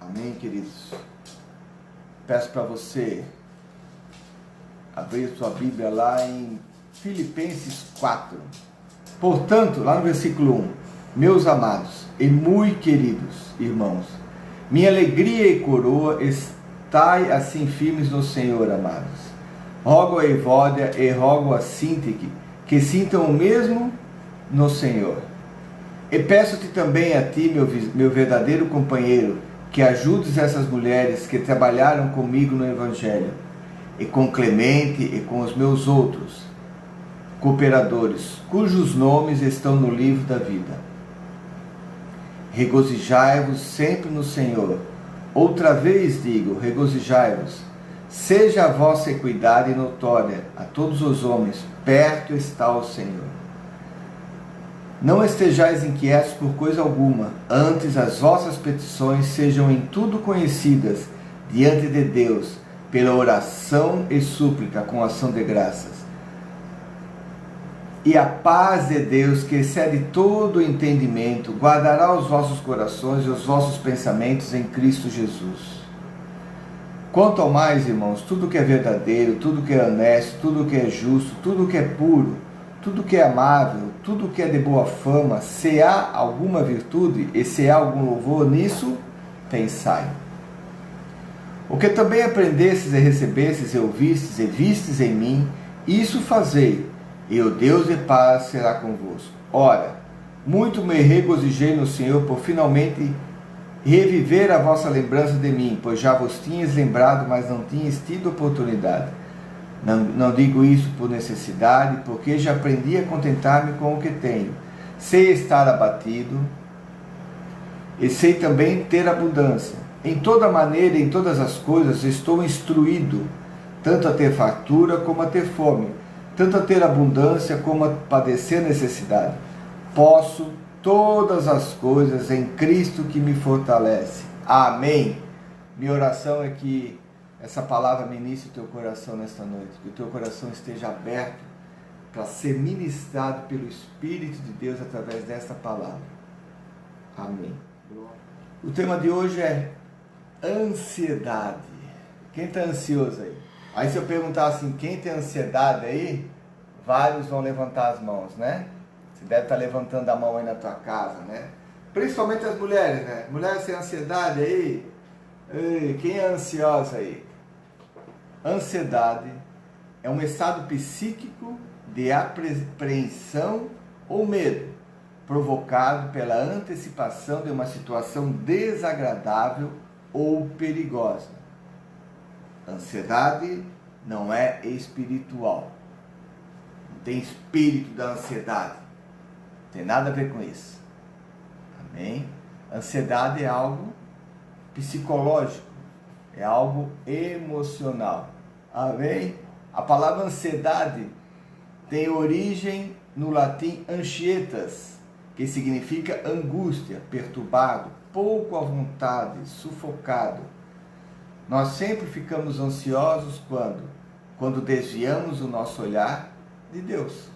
Amém, queridos? Peço para você abrir sua Bíblia lá em Filipenses 4. Portanto, lá no versículo 1, meus amados e muito queridos irmãos, minha alegria e coroa, estai assim firmes no Senhor, amados. Rogo a Evódia e rogo a Síntique que sintam o mesmo no Senhor. E peço-te também a ti, meu verdadeiro companheiro, que ajudes essas mulheres que trabalharam comigo no Evangelho, e com Clemente e com os meus outros cooperadores, cujos nomes estão no livro da vida. Regozijai-vos sempre no Senhor. Outra vez digo, regozijai-vos. Seja a vossa equidade notória a todos os homens, perto está o Senhor. Não estejais inquietos por coisa alguma, antes as vossas petições sejam em tudo conhecidas diante de Deus, pela oração e súplica com ação de graças. E a paz de Deus, que excede todo o entendimento, guardará os vossos corações e os vossos pensamentos em Cristo Jesus. Quanto ao mais, irmãos, tudo que é verdadeiro, tudo que é honesto, tudo que é justo, tudo que é puro, tudo que é amável, tudo que é de boa fama, se há alguma virtude e se há algum louvor, nisso pensai. O que também aprendestes e recebestes e ouvistes e vistes em mim, isso fazei, e o Deus de paz será convosco. Ora, muito me regozijei no Senhor por finalmente reviver a vossa lembrança de mim, pois já vos tinhas lembrado, mas não tinhas tido oportunidade. Não digo isso por necessidade, porque já aprendi a contentar-me com o que tenho. Sei estar abatido e sei também ter abundância. Em toda maneira e em todas as coisas estou instruído, tanto a ter fartura como a ter fome, tanto a ter abundância como a padecer necessidade. Posso todas as coisas em Cristo que me fortalece. Amém. Minha oração é que essa palavra ministre o teu coração nesta noite, que o teu coração esteja aberto para ser ministrado pelo Espírito de Deus através desta palavra. Amém. O tema de hoje é ansiedade. Quem está ansioso aí? Aí se eu perguntar assim, quem tem ansiedade aí, vários vão levantar as mãos, né? Você deve estar levantando a mão aí na tua casa, né? Principalmente as mulheres, né? Mulheres têm ansiedade aí? Ei, quem é ansiosa aí? Ansiedade é um estado psíquico de apreensão ou medo, provocado pela antecipação de uma situação desagradável ou perigosa. Ansiedade não é espiritual. Não tem espírito da ansiedade. Não tem nada a ver com isso. Amém? Ansiedade é algo psicológico. É algo emocional. Amém? A palavra ansiedade tem origem no latim anxietas, que significa angústia, perturbado, pouco à vontade, sufocado. Nós sempre ficamos ansiosos quando desviamos o nosso olhar de Deus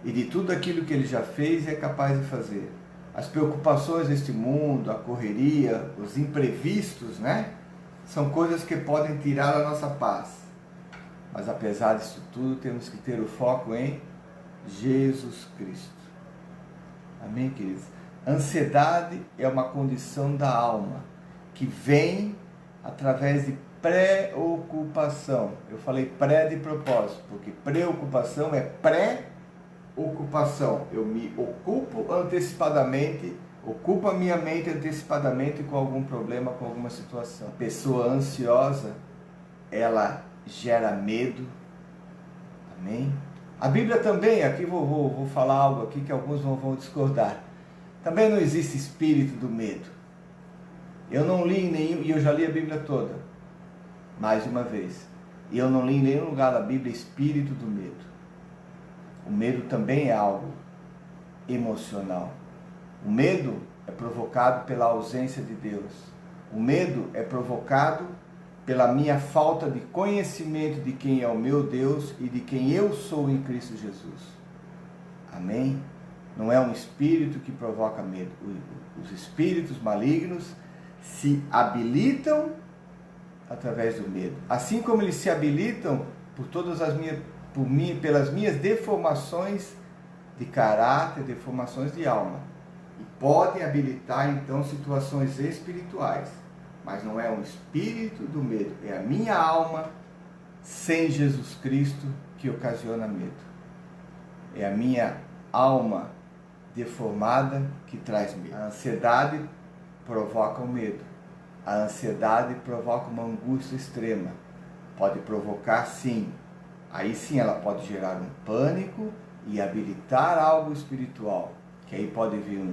e de tudo aquilo que Ele já fez e é capaz de fazer. As preocupações deste mundo, a correria, os imprevistos, né? São coisas que podem tirar a nossa paz. Mas apesar disso tudo, temos que ter o foco em Jesus Cristo. Amém, queridos? Ansiedade é uma condição da alma que vem através de preocupação. Eu falei pré de propósito, porque preocupação é pré-ocupação. Eu me ocupo antecipadamente, ocupo a minha mente antecipadamente com algum problema, com alguma situação. Pessoa ansiosa, ela gera medo. Amém? A Bíblia também, aqui vou falar algo aqui que alguns vão discordar. Também não existe espírito do medo. Eu não li em nenhum, e eu já li a Bíblia toda, mais uma vez. E eu não li em nenhum lugar da Bíblia espírito do medo. O medo também é algo emocional. O medo é provocado pela ausência de Deus. O medo é provocado pela minha falta de conhecimento de quem é o meu Deus e de quem eu sou em Cristo Jesus. Amém? Não é um espírito que provoca medo. Os espíritos malignos se habilitam através do medo. Assim como eles se habilitam pelas minhas deformações de caráter, deformações de alma. E podem habilitar então situações espirituais. Mas não é um espírito do medo, é a minha alma sem Jesus Cristo que ocasiona medo. É a minha alma deformada que traz medo. A ansiedade provoca o medo. A ansiedade provoca uma angústia extrema. Pode provocar, sim. Aí sim ela pode gerar um pânico e habilitar algo espiritual. Que aí pode vir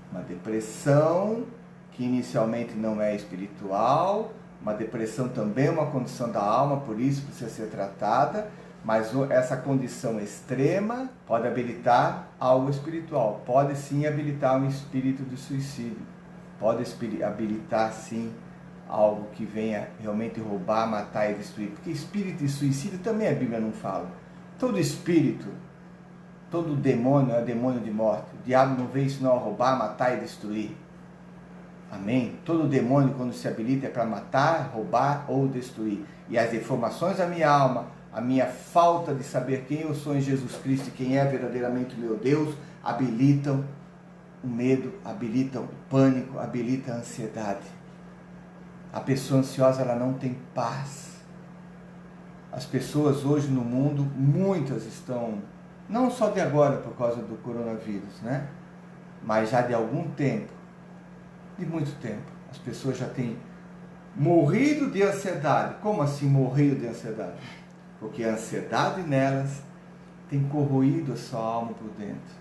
uma depressão, que inicialmente não é espiritual. Uma depressão também é uma condição da alma, por isso precisa ser tratada. Mas essa condição extrema pode habilitar algo espiritual. Pode sim habilitar um espírito de suicídio. Pode habilitar sim algo que venha realmente roubar, matar e destruir. Porque espírito de suicídio também a Bíblia não fala. Todo espírito, todo demônio é demônio de morte. O diabo não veio senão a roubar, matar e destruir. Amém? Todo demônio, quando se habilita, é para matar, roubar ou destruir. E as deformações da minha alma, a minha falta de saber quem eu sou em Jesus Cristo e quem é verdadeiramente o meu Deus, habilitam o medo, habilitam o pânico, habilitam a ansiedade. A pessoa ansiosa, ela não tem paz. As pessoas hoje no mundo, muitas estão, não só de agora por causa do coronavírus, né? Mas já de algum tempo, de muito tempo, as pessoas já têm morrido de ansiedade. Como assim morrido de ansiedade? Porque a ansiedade nelas tem corroído a sua alma por dentro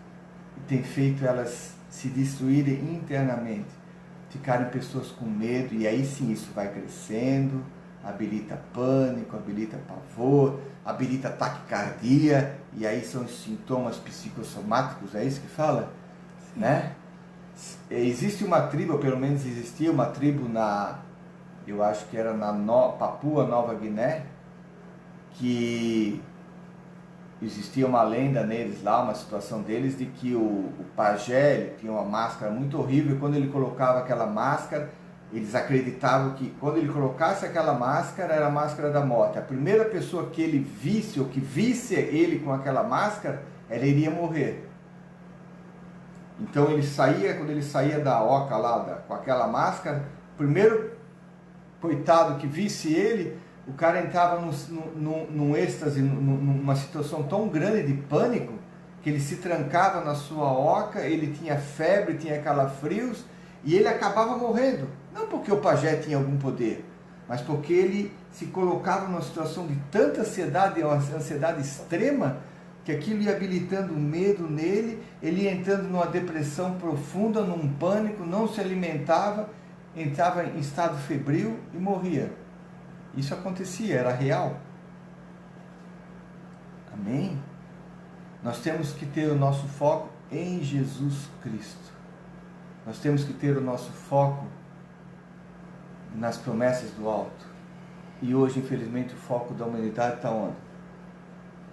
e tem feito elas se destruírem internamente, ficarem pessoas com medo, e aí sim isso vai crescendo, habilita pânico, habilita pavor, habilita taquicardia, e aí são os sintomas psicossomáticos, é isso que fala? Né? Existe uma tribo, ou pelo menos existia uma tribo eu acho que era na Papua Nova Guiné, que existia uma lenda neles lá, uma situação deles, de que o pajé, ele tinha uma máscara muito horrível, e quando ele colocava aquela máscara, eles acreditavam que quando ele colocasse aquela máscara, era a máscara da morte. A primeira pessoa que ele visse, ou que visse ele com aquela máscara, ela iria morrer. Então quando ele saía da oca lá, com aquela máscara, o primeiro coitado que visse ele, o cara entrava num êxtase, numa situação tão grande de pânico, que ele se trancava na sua oca, ele tinha febre, tinha calafrios, e ele acabava morrendo. Não porque o pajé tinha algum poder, mas porque ele se colocava numa situação de tanta ansiedade, uma ansiedade extrema, que aquilo ia habilitando medo nele, ele ia entrando numa depressão profunda, num pânico, não se alimentava, entrava em estado febril e morria. Isso acontecia, era real. Amém? Nós temos que ter o nosso foco em Jesus Cristo. Nós temos que ter o nosso foco nas promessas do alto. E hoje, infelizmente, o foco da humanidade está onde?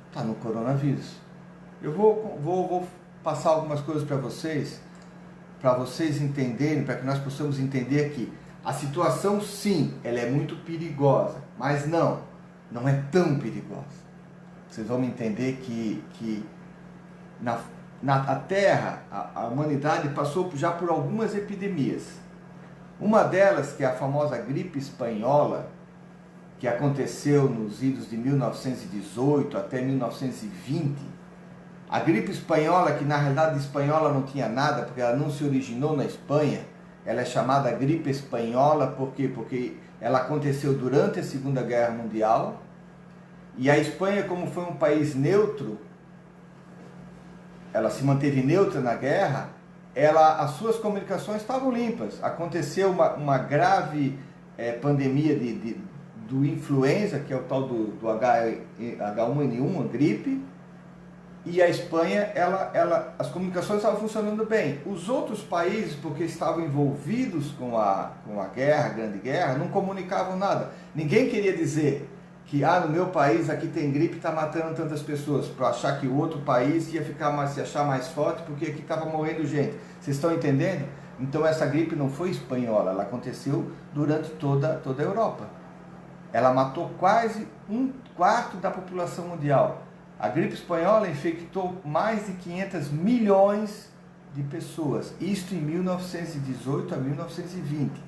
Está no coronavírus. Eu vou passar algumas coisas para vocês entenderem, para que nós possamos entender que a situação, sim, ela é muito perigosa, mas não é tão perigosa. Vocês vão entender que na Terra, a humanidade passou já por algumas epidemias. Uma delas, que é a famosa gripe espanhola, que aconteceu nos idos de 1918 até 1920. A gripe espanhola, que na realidade espanhola não tinha nada, porque ela não se originou na Espanha, ela é chamada gripe espanhola, por quê? Porque ela aconteceu durante a Segunda Guerra Mundial, e a Espanha, como foi um país neutro, ela se manteve neutra na guerra, as suas comunicações estavam limpas. Aconteceu uma grave pandemia do influenza, que é o tal do H1N1, a gripe, e a Espanha, as comunicações estavam funcionando bem. Os outros países, porque estavam envolvidos com a guerra, a Grande Guerra, não comunicavam nada. Ninguém queria dizer que no meu país aqui tem gripe e está matando tantas pessoas, para achar que o outro país ia se achar mais forte, porque aqui estava morrendo gente. Vocês estão entendendo? Então essa gripe não foi espanhola, ela aconteceu durante toda a Europa. Ela matou quase 1/4 da população mundial. A gripe espanhola infectou mais de 500 milhões de pessoas, isto em 1918 a 1920.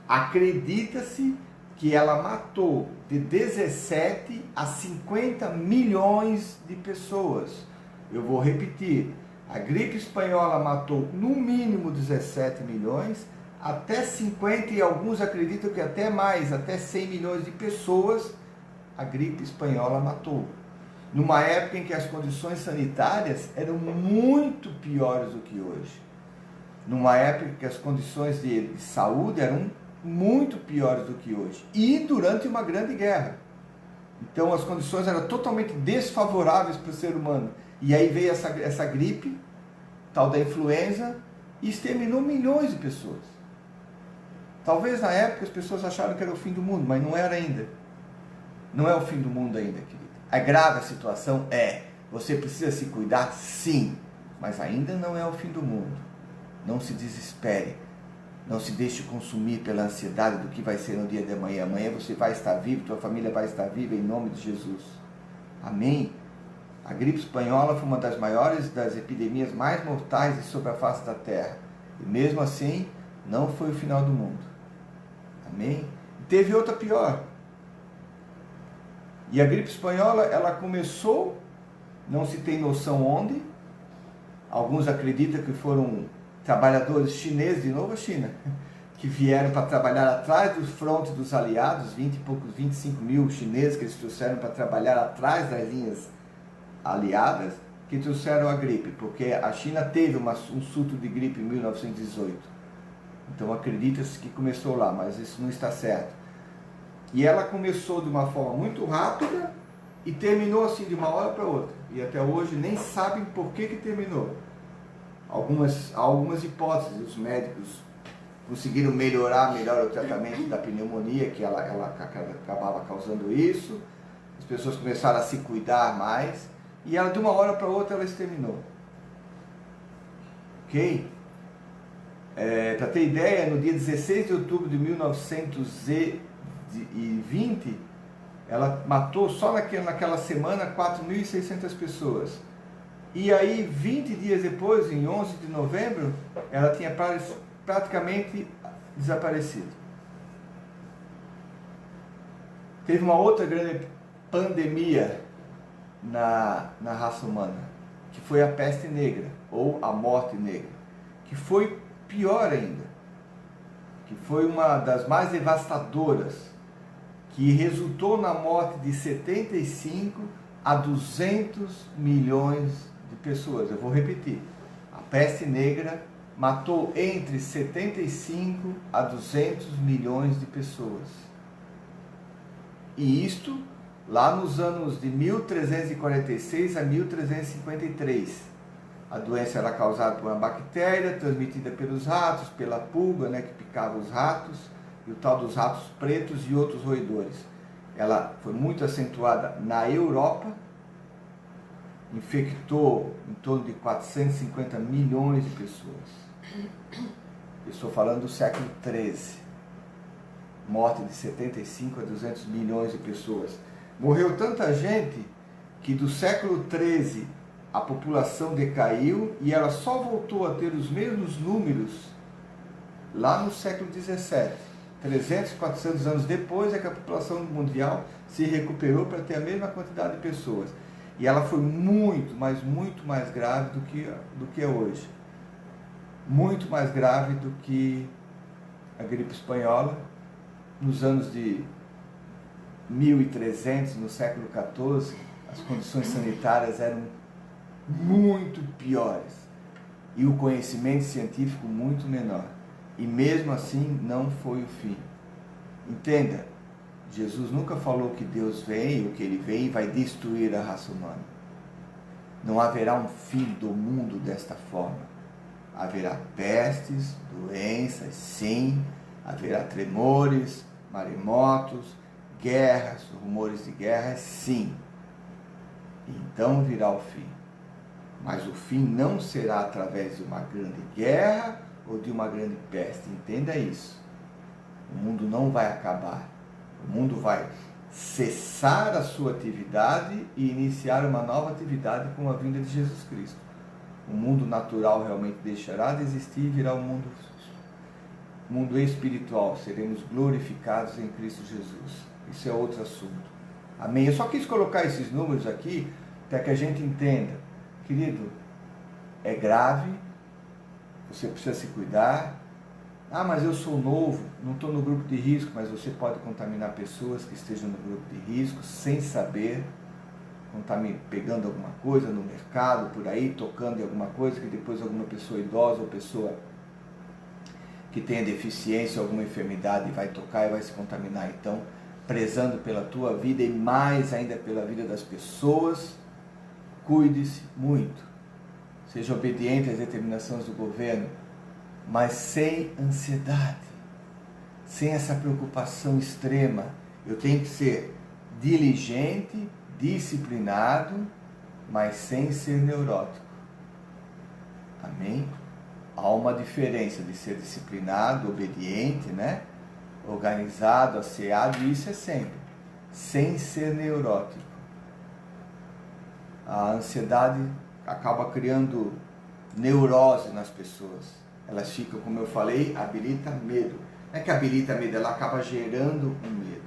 Acredita-se que ela matou de 17 a 50 milhões de pessoas. Eu vou repetir, a gripe espanhola matou no mínimo 17 milhões, até 50 e alguns acreditam que até mais, até 100 milhões de pessoas a gripe espanhola matou. Numa época em que as condições sanitárias eram muito piores do que hoje. Numa época em que as condições de saúde eram muito piores do que hoje. E durante uma grande guerra. Então as condições eram totalmente desfavoráveis para o ser humano. E aí veio essa gripe, tal da influenza, e exterminou milhões de pessoas. Talvez na época as pessoas acharam que era o fim do mundo, mas não era ainda. Não é o fim do mundo ainda, querida. É grave a situação? É. Você precisa se cuidar? Sim. Mas ainda não é o fim do mundo. Não se desespere. Não se deixe consumir pela ansiedade do que vai ser no dia de amanhã. Amanhã você vai estar vivo, tua família vai estar viva em nome de Jesus. Amém? A gripe espanhola foi uma das maiores das epidemias mais mortais sobre a face da terra. E mesmo assim, não foi o final do mundo. Amém? E teve outra pior. E a gripe espanhola, ela começou, não se tem noção onde. Alguns acreditam que foram trabalhadores chineses, de novo a China, que vieram para trabalhar atrás dos frontes dos aliados, 20 e poucos, 25 mil chineses que eles trouxeram para trabalhar atrás das linhas aliadas, que trouxeram a gripe, porque a China teve um surto de gripe em 1918. Então acredita-se que começou lá, mas isso não está certo. E ela começou de uma forma muito rápida e terminou assim de uma hora para outra. E até hoje nem sabem por que terminou. Algumas hipóteses, os médicos conseguiram melhor o tratamento da pneumonia, que ela acabava causando isso. As pessoas começaram a se cuidar mais. E ela, de uma hora para outra, ela exterminou. Ok? Para ter ideia, no dia 16 de outubro de 1920, ela matou só naquela semana 4.600 pessoas. E aí, 20 dias depois, em 11 de novembro, ela tinha praticamente desaparecido. Teve uma outra grande pandemia na raça humana, que foi a peste negra, ou a morte negra, que foi pior ainda, que foi uma das mais devastadoras, que resultou na morte de 75 a 200 milhões de pessoas. Eu vou repetir, a peste negra matou entre 75 a 200 milhões de pessoas. E isto lá nos anos de 1346 a 1353. A doença era causada por uma bactéria transmitida pelos ratos, pela pulga, que picava os ratos, e o tal dos ratos pretos e outros roedores. Ela foi muito acentuada na Europa, infectou em torno de 450 milhões de pessoas. Eu estou falando do século XIII. Morte de 75 a 200 milhões de pessoas. Morreu tanta gente que do século XIII a população decaiu e ela só voltou a ter os mesmos números lá no século XVII. 300, 400 anos depois é que a população mundial se recuperou para ter a mesma quantidade de pessoas. E ela foi muito, mas muito mais grave do que é hoje. Muito mais grave do que a gripe espanhola nos anos de 1300, no século XIV, as condições sanitárias eram muito piores e o conhecimento científico muito menor. E mesmo assim não foi o fim. Entenda, Jesus nunca falou que Deus vem, ou que Ele vem e vai destruir a raça humana. Não haverá um fim do mundo desta forma. Haverá pestes, doenças, sim, haverá tremores, maremotos, guerras, rumores de guerras, sim. Então virá o fim. Mas o fim não será através de uma grande guerra ou de uma grande peste. Entenda isso. O mundo não vai acabar. O mundo vai cessar a sua atividade e iniciar uma nova atividade com a vinda de Jesus Cristo. O mundo natural realmente deixará de existir e virá um mundo espiritual. Seremos glorificados em Cristo Jesus. Isso é outro assunto. Amém? Eu só quis colocar esses números aqui para que a gente entenda. Querido, é grave, você precisa se cuidar. Ah, mas eu sou novo, não estou no grupo de risco, mas você pode contaminar pessoas que estejam no grupo de risco sem saber, pegando alguma coisa no mercado, por aí, tocando em alguma coisa, que depois alguma pessoa idosa ou pessoa que tenha deficiência ou alguma enfermidade vai tocar e vai se contaminar. Então, prezando pela tua vida e mais ainda pela vida das pessoas, cuide-se muito. Seja obediente às determinações do governo, mas sem ansiedade, sem essa preocupação extrema. Eu tenho que ser diligente, disciplinado, mas sem ser neurótico. Amém? Há uma diferença de ser disciplinado, obediente, né? Organizado, asseado, e isso é sempre, sem ser neurótico. A ansiedade acaba criando neurose nas pessoas. Elas ficam, como eu falei, habilita medo. Não é que habilita medo, ela acaba gerando um medo.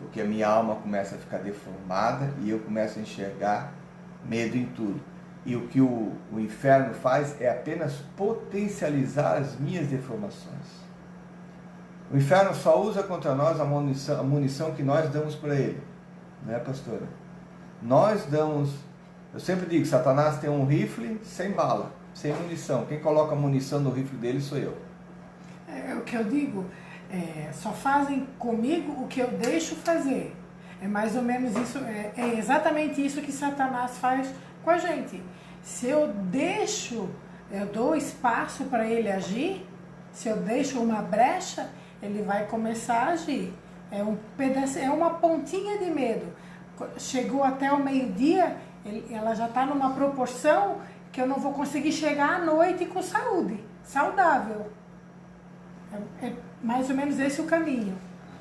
Porque a minha alma começa a ficar deformada e eu começo a enxergar medo em tudo. E o que o inferno faz é apenas potencializar as minhas deformações. O inferno só usa contra nós a munição que nós damos para ele. Não é, pastora? Nós damos... Eu sempre digo, Satanás tem um rifle sem bala, sem munição. Quem coloca munição no rifle dele sou eu. É o que eu digo, só fazem comigo o que eu deixo fazer. É mais ou menos isso, é exatamente isso que Satanás faz com a gente. Se eu dou espaço para ele agir, se eu deixo uma brecha, ele vai começar a agir. É uma pontinha de medo. Chegou até o meio-dia, ela já está numa proporção que eu não vou conseguir chegar à noite com saúde, saudável. É mais ou menos esse o caminho.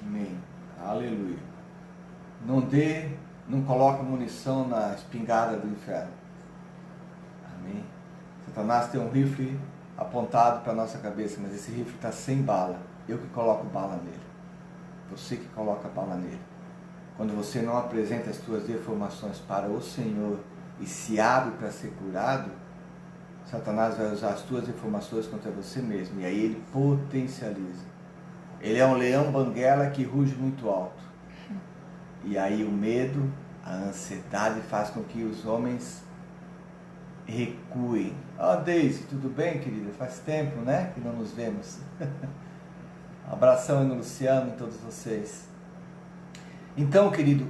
Amém. Aleluia. Não coloque munição na espingarda do inferno. Amém. Satanás tem um rifle apontado para a nossa cabeça, mas esse rifle está sem bala. Eu que coloco bala nele. Você que coloca bala nele. Quando você não apresenta as tuas deformações para o Senhor e se abre para ser curado, Satanás vai usar as tuas deformações contra você mesmo. E aí ele potencializa. Ele é um leão banguela que ruge muito alto. E aí o medo, a ansiedade faz com que os homens recuem. Deise, tudo bem, querida? Faz tempo, né, que não nos vemos. Um abração aí no Luciano e todos vocês. Então, querido,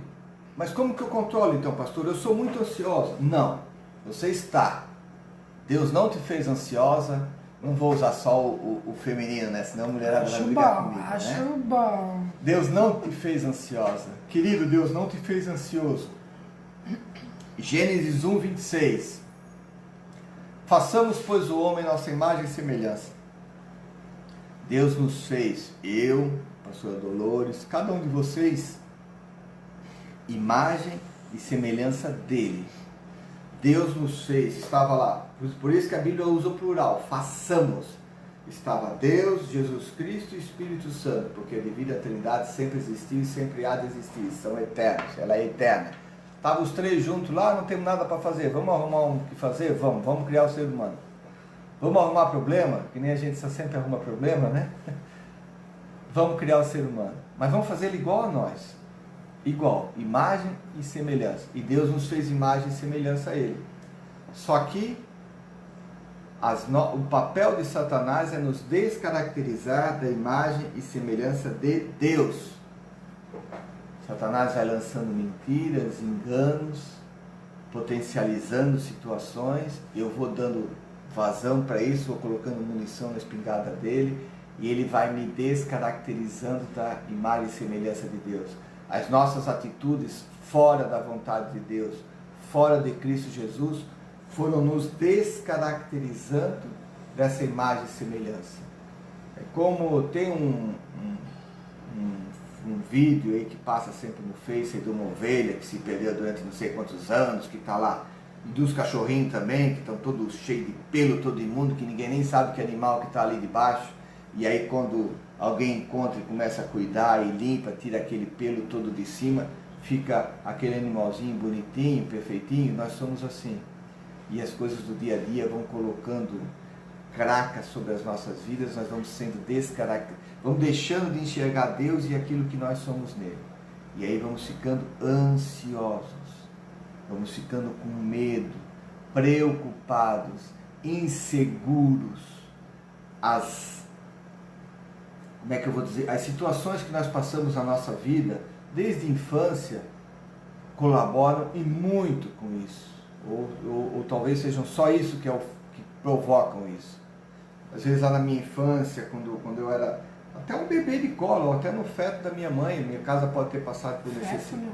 mas como que eu controlo então, pastor? Eu sou muito ansiosa. Não, você está. Deus não te fez ansiosa. Não vou usar só o feminino, né? Senão a mulherada vai brigar comigo, acho né? bom. Deus não te fez ansiosa. Querido, Deus não te fez ansioso. Gênesis 1, 26. Façamos, pois, o homem nossa imagem e semelhança. Deus nos fez, eu, pastora Dolores, cada um de vocês, imagem e semelhança dele. Deus nos fez, estava lá. Por isso que a Bíblia usa o plural, façamos. Estava Deus, Jesus Cristo e Espírito Santo, porque devido à Trindade sempre existiu e sempre há de existir, são eternos, ela é eterna. Estavam os três juntos lá, não temos nada para fazer, vamos arrumar o que fazer? Vamos criar o ser humano. Vamos arrumar problema, que nem a gente sempre arruma problema, né? Vamos criar o ser humano, mas vamos fazer ele igual a nós. Igual, imagem e semelhança. E Deus nos fez imagem e semelhança a ele. Só que o papel de Satanás é nos descaracterizar da imagem e semelhança de Deus. Satanás vai lançando mentiras, enganos, potencializando situações. Eu vou dando vazão para isso, vou colocando munição na espingarda dele, e ele vai me descaracterizando da imagem e semelhança de Deus. As nossas atitudes fora da vontade de Deus, fora de Cristo Jesus, foram nos descaracterizando dessa imagem e semelhança. É como tem um vídeo aí que passa sempre no Face de uma ovelha que se perdeu durante não sei quantos anos, que está lá, e dos cachorrinhos também, que estão todos cheios de pelo, todo imundo, que ninguém nem sabe que animal que está ali debaixo, e aí quando alguém encontra e começa a cuidar e limpa, tira aquele pelo todo de cima, fica aquele animalzinho bonitinho, perfeitinho. Nós somos assim, e as coisas do dia a dia vão colocando cracas sobre as nossas vidas, nós vamos sendo descaracterizados, vamos deixando de enxergar Deus e aquilo que nós somos nele. E aí vamos ficando ansiosos, vamos ficando com medo, preocupados, inseguros. Como é que eu vou dizer? As situações que nós passamos na nossa vida, desde a infância, colaboram e muito com isso. Ou talvez sejam só isso que provocam isso. Às vezes lá na minha infância, quando eu era até um bebê de colo, ou até no feto da minha mãe, minha casa pode ter passado por necessidade.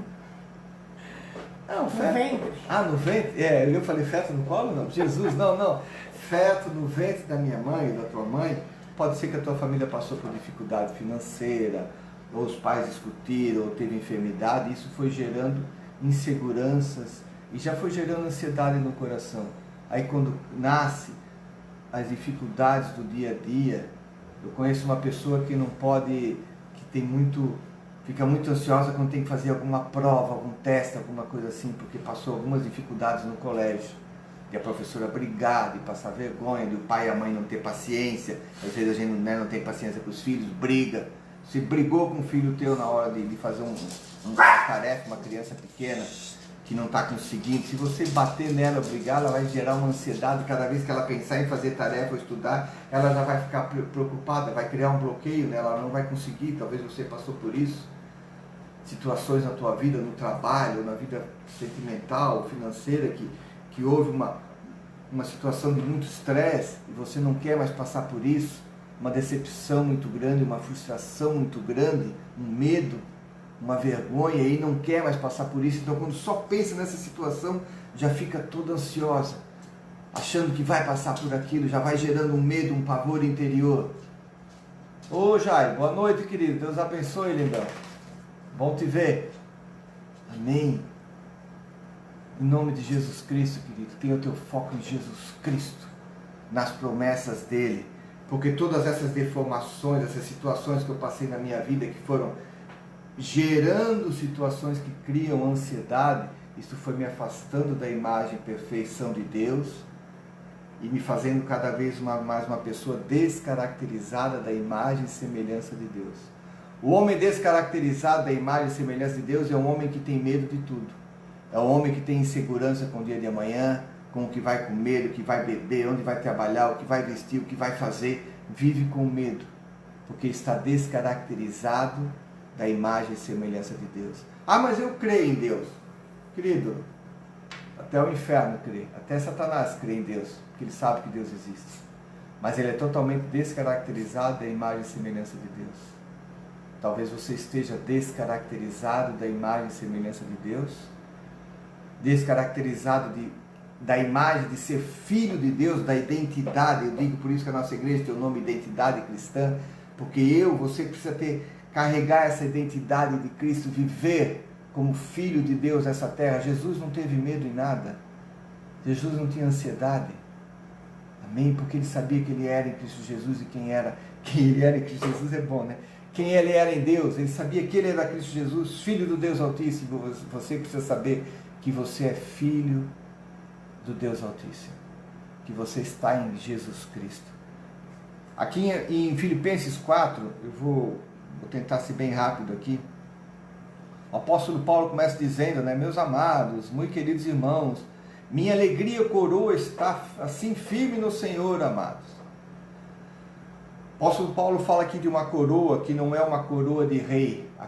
Não, feto. No ventre. Ah, no ventre? Eu falei feto no colo? Não, Jesus, não. Feto no ventre da minha mãe, da tua mãe, pode ser que a tua família passou por dificuldade financeira, ou os pais discutiram, ou teve enfermidade, e isso foi gerando inseguranças, e já foi gerando ansiedade no coração. Aí quando nasce, as dificuldades do dia a dia, eu conheço uma pessoa que não pode, fica muito ansiosa quando tem que fazer alguma prova, algum teste, alguma coisa assim, porque passou algumas dificuldades no colégio, e a professora brigar, de passar vergonha, de o pai e a mãe não ter paciência, às vezes a gente não tem paciência com os filhos, briga. Você brigou com o filho teu na hora de fazer uma tarefa, uma criança pequena, que não está conseguindo, se você bater nela, brigar, ela vai gerar uma ansiedade. Cada vez que ela pensar em fazer tarefa ou estudar, ela já vai ficar preocupada, vai criar um bloqueio nela, ela não vai conseguir. Talvez você passou por isso, situações na tua vida, no trabalho, na vida sentimental, financeira, que houve uma situação de muito estresse e você não quer mais passar por isso, uma decepção muito grande, uma frustração muito grande, um medo, uma vergonha, e não quer mais passar por isso. Então quando só pensa nessa situação, já fica toda ansiosa, achando que vai passar por aquilo, já vai gerando um medo, um pavor interior. Ô Jair, boa noite, querido, Deus abençoe, lindão, bom te ver, amém. Em nome de Jesus Cristo, querido, tenha o teu foco em Jesus Cristo, nas promessas dele, porque todas essas deformações, essas situações que eu passei na minha vida, que foram gerando situações que criam ansiedade, isso foi me afastando da imagem e perfeição de Deus e me fazendo cada vez mais uma pessoa descaracterizada da imagem e semelhança de Deus. O homem descaracterizado da imagem e semelhança de Deus é um homem que tem medo de tudo. É um homem que tem insegurança com o dia de amanhã, com o que vai comer, o que vai beber, onde vai trabalhar, o que vai vestir, o que vai fazer. Vive com medo, porque está descaracterizado da imagem e semelhança de Deus. Ah, mas eu creio em Deus. Querido, até o inferno crê, até Satanás crê em Deus, porque ele sabe que Deus existe. Mas ele é totalmente descaracterizado da imagem e semelhança de Deus. Talvez você esteja descaracterizado da imagem e semelhança de Deus, descaracterizado da imagem de ser filho de Deus, da identidade. Eu digo por isso que a nossa igreja tem o nome Identidade Cristã, porque você precisa carregar essa identidade de Cristo, viver como filho de Deus nessa terra. Jesus não teve medo em nada, Jesus não tinha ansiedade, amém? Porque ele sabia que ele era em Cristo Jesus, e quem ele era em Cristo Jesus é bom, né? Quem ele era em Deus, ele sabia que ele era Cristo Jesus, filho do Deus Altíssimo. Você precisa saber que você é filho do Deus Altíssimo, que você está em Jesus Cristo. Aqui em Filipenses 4, eu vou tentar ser bem rápido aqui. O apóstolo Paulo começa dizendo, né: meus amados, muito queridos irmãos, minha alegria e coroa está assim firme no Senhor, amados. O apóstolo Paulo fala aqui de uma coroa que não é uma coroa de rei. A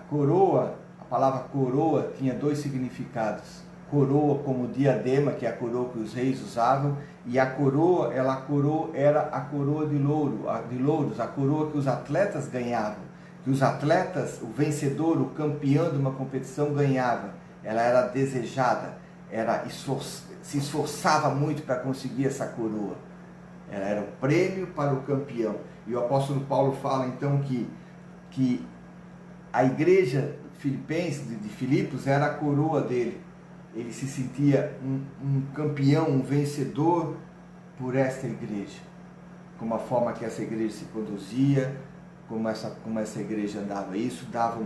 palavra coroa tinha dois significados. Coroa como diadema, que é a coroa que os reis usavam, e a coroa era a coroa de louros, a coroa que os atletas ganhavam, que os atletas, o vencedor, o campeão de uma competição ganhava. Ela era desejada, se esforçava muito para conseguir essa coroa. Ela era o prêmio para o campeão. E o apóstolo Paulo fala então que a igreja filipense, de Filipos, era a coroa dele. Ele se sentia um campeão, um vencedor por esta igreja. Como a forma que essa igreja se conduzia, como essa igreja andava. Isso dava,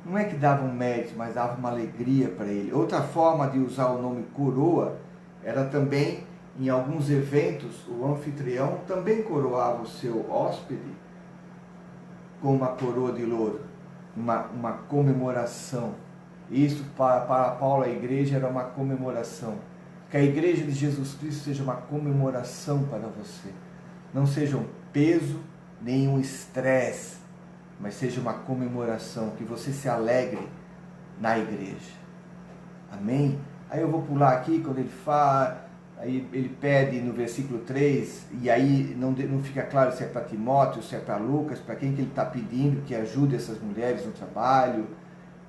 não é que dava um mérito, mas dava uma alegria para ele. Outra forma de usar o nome coroa era também, em alguns eventos, o anfitrião também coroava o seu hóspede com uma coroa de louro, uma comemoração. Isso para Paulo, a igreja era uma comemoração. Que a igreja de Jesus Cristo seja uma comemoração para você. Não seja um peso, nem um estresse, mas seja uma comemoração, que você se alegre na igreja. Amém? Aí eu vou pular aqui, quando ele fala, aí ele pede no versículo 3, e aí não fica claro se é para Timóteo, se é para Lucas, para quem que ele está pedindo que ajude essas mulheres no trabalho,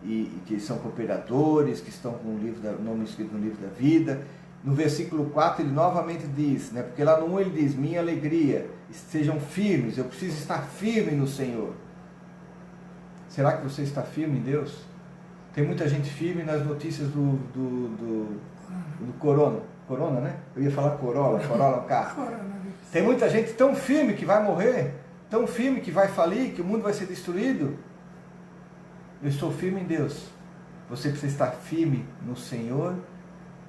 e que são cooperadores, que estão com o nome escrito no livro da vida. No versículo 4 ele novamente diz, né, porque lá no 1 ele diz, minha alegria, sejam firmes, eu preciso estar firme no Senhor. Será que você está firme em Deus? Tem muita gente firme nas notícias do corona, né? Eu ia falar Corolla é um carro. Tem muita gente tão firme que vai morrer, tão firme que vai falir, que o mundo vai ser destruído. Eu estou firme em Deus. Você precisa estar firme no Senhor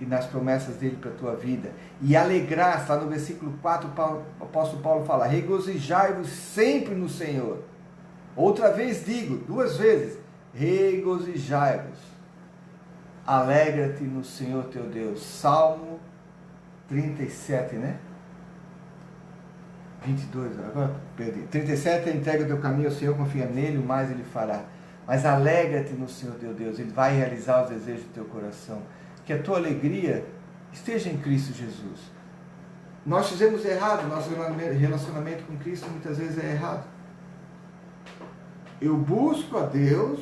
e nas promessas dele para a tua vida. E alegrar, está no versículo 4, o apóstolo Paulo fala, regozijai-vos sempre no Senhor. Outra vez digo, 2 vezes, regozijai-vos. Alegra-te no Senhor teu Deus. Salmo 37, né? 22, agora perdi. 37, entrega o teu caminho ao Senhor, confia nele, o mais ele fará. Mas alegra-te no Senhor teu Deus, ele vai realizar os desejos do teu coração. Que a tua alegria esteja em Cristo Jesus. Nós fizemos errado, nosso relacionamento com Cristo muitas vezes é errado. Eu busco a Deus,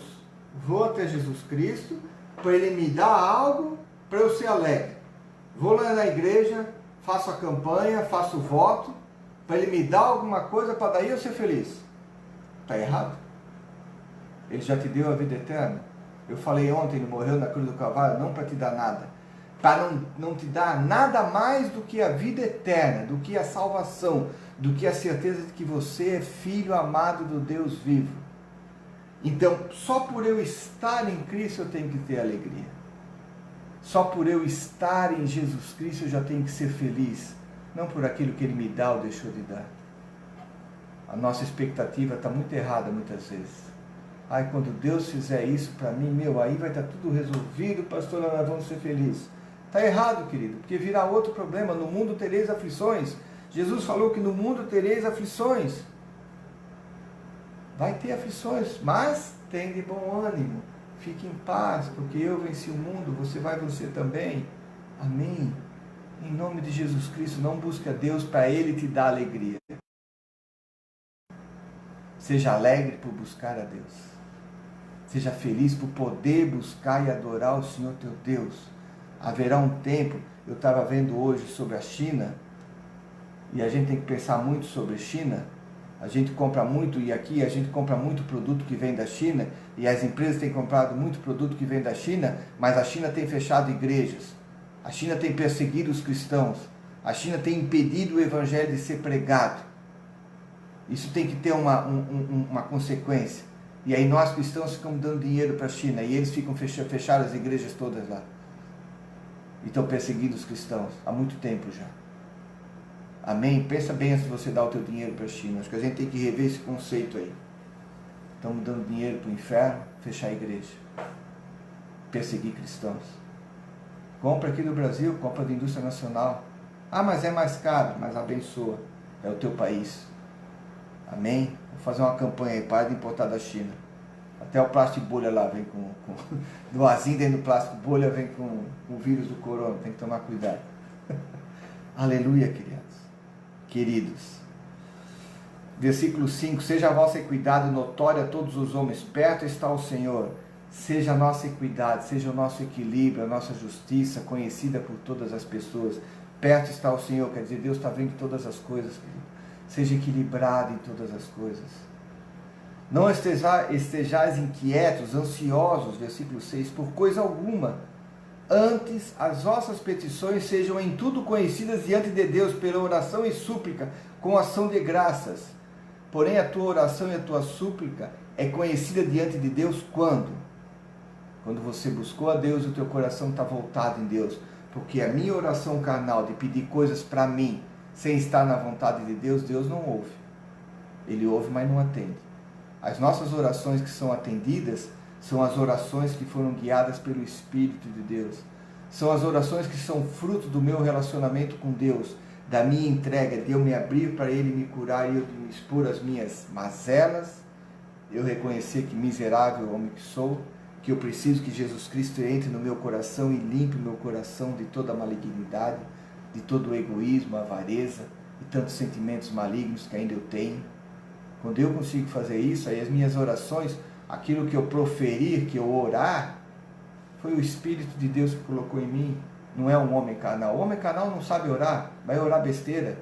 vou até Jesus Cristo, para Ele me dar algo para eu ser alegre. Vou lá na igreja, faço a campanha, faço o voto, para Ele me dar alguma coisa para daí eu ser feliz. Está errado? Ele já te deu a vida eterna. Eu falei ontem, ele morreu na cruz do Calvário, não para te dar nada. Para não te dar nada mais do que a vida eterna, do que a salvação, do que a certeza de que você é filho amado do Deus vivo. Então, só por eu estar em Cristo eu tenho que ter alegria. Só por eu estar em Jesus Cristo eu já tenho que ser feliz. Não por aquilo que Ele me dá ou deixou de dar. A nossa expectativa está muito errada muitas vezes. Ai, quando Deus fizer isso para mim, aí vai estar tudo resolvido, pastor, nós vamos ser felizes. Está errado, querido, porque virá outro problema. No mundo tereis aflições. Jesus falou que no mundo tereis aflições. Vai ter aflições, mas tem de bom ânimo. Fique em paz, porque eu venci o mundo, você vai vencer também. Amém. Em nome de Jesus Cristo, não busque a Deus para Ele te dar alegria. Seja alegre por buscar a Deus. Seja feliz por poder buscar e adorar o Senhor teu Deus. Haverá um tempo, eu estava vendo hoje sobre a China, e a gente tem que pensar muito sobre a China. A gente compra muito, e aqui a gente compra muito produto que vem da China, e as empresas têm comprado muito produto que vem da China, mas a China tem fechado igrejas. A China tem perseguido os cristãos. A China tem impedido o evangelho de ser pregado. Isso tem que ter uma consequência. E aí nós cristãos ficamos dando dinheiro para a China, e eles ficam fecharam as igrejas todas lá. E estão perseguindo os cristãos há muito tempo já. Amém? Pensa bem antes de você dar o teu dinheiro para a China. Acho que a gente tem que rever esse conceito aí. Estamos dando dinheiro para o inferno, fechar a igreja. Perseguir cristãos. Compra aqui no Brasil, compra da indústria nacional. Ah, mas é mais caro, mas abençoa. É o teu país. Amém? Vou fazer uma campanha aí, para de importar da China. Até o plástico bolha lá vem com do azinho dentro do plástico bolha vem com o vírus do corona. Tem que tomar cuidado. Aleluia, queridos. Versículo 5. Seja a vossa equidade notória a todos os homens. Perto está o Senhor. Seja a nossa equidade, seja o nosso equilíbrio, a nossa justiça conhecida por todas as pessoas. Perto está o Senhor, quer dizer, Deus está vendo todas as coisas, querido. Seja equilibrado em todas as coisas. Não estejais inquietos, ansiosos, versículo 6, por coisa alguma. Antes, as vossas petições sejam em tudo conhecidas diante de Deus, pela oração e súplica, com ação de graças. Porém, a tua oração e a tua súplica é conhecida diante de Deus quando? Quando você buscou a Deus, o teu coração está voltado em Deus. Porque a minha oração carnal de pedir coisas para mim, sem estar na vontade de Deus, Deus não ouve. Ele ouve, mas não atende. As nossas orações que são atendidas são as orações que foram guiadas pelo Espírito de Deus. São as orações que são fruto do meu relacionamento com Deus, da minha entrega, de eu me abrir para Ele me curar e eu me expor as minhas mazelas, eu reconhecer que miserável homem que sou, que eu preciso que Jesus Cristo entre no meu coração e limpe o meu coração de toda a malignidade, de todo o egoísmo, a avareza e tantos sentimentos malignos que ainda eu tenho. Quando eu consigo fazer isso, aí as minhas orações, aquilo que eu proferir, que eu orar, foi o Espírito de Deus que colocou em mim, não é um homem carnal. O homem carnal não sabe orar, vai orar besteira.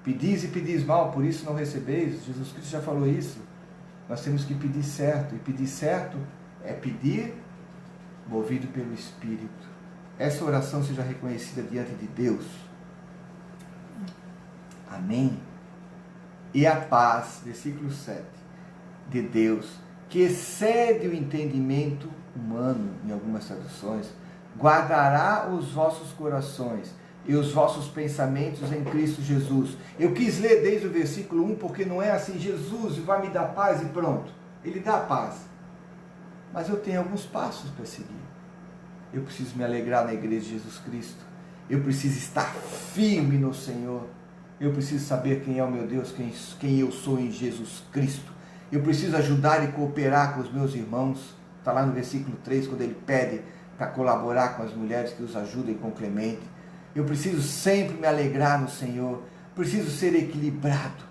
Pedis e pedis mal, por isso não recebeis. Jesus Cristo já falou isso. Nós temos que pedir certo, e pedir certo é pedir movido pelo Espírito. Essa oração seja reconhecida diante de Deus. Amém? E a paz, versículo 7, de Deus, que excede o entendimento humano, em algumas traduções, guardará os vossos corações e os vossos pensamentos em Cristo Jesus. Eu quis ler desde o versículo 1, porque não é assim, Jesus vai me dar paz e pronto. Ele dá paz. Mas eu tenho alguns passos para seguir. Eu preciso me alegrar na igreja de Jesus Cristo. Eu preciso estar firme no Senhor. Eu preciso saber quem é o meu Deus, quem eu sou em Jesus Cristo. Eu preciso ajudar e cooperar com os meus irmãos. Está lá no versículo 3, quando ele pede para colaborar com as mulheres que os ajudem com Clemente. Eu preciso sempre me alegrar no Senhor. Preciso ser equilibrado.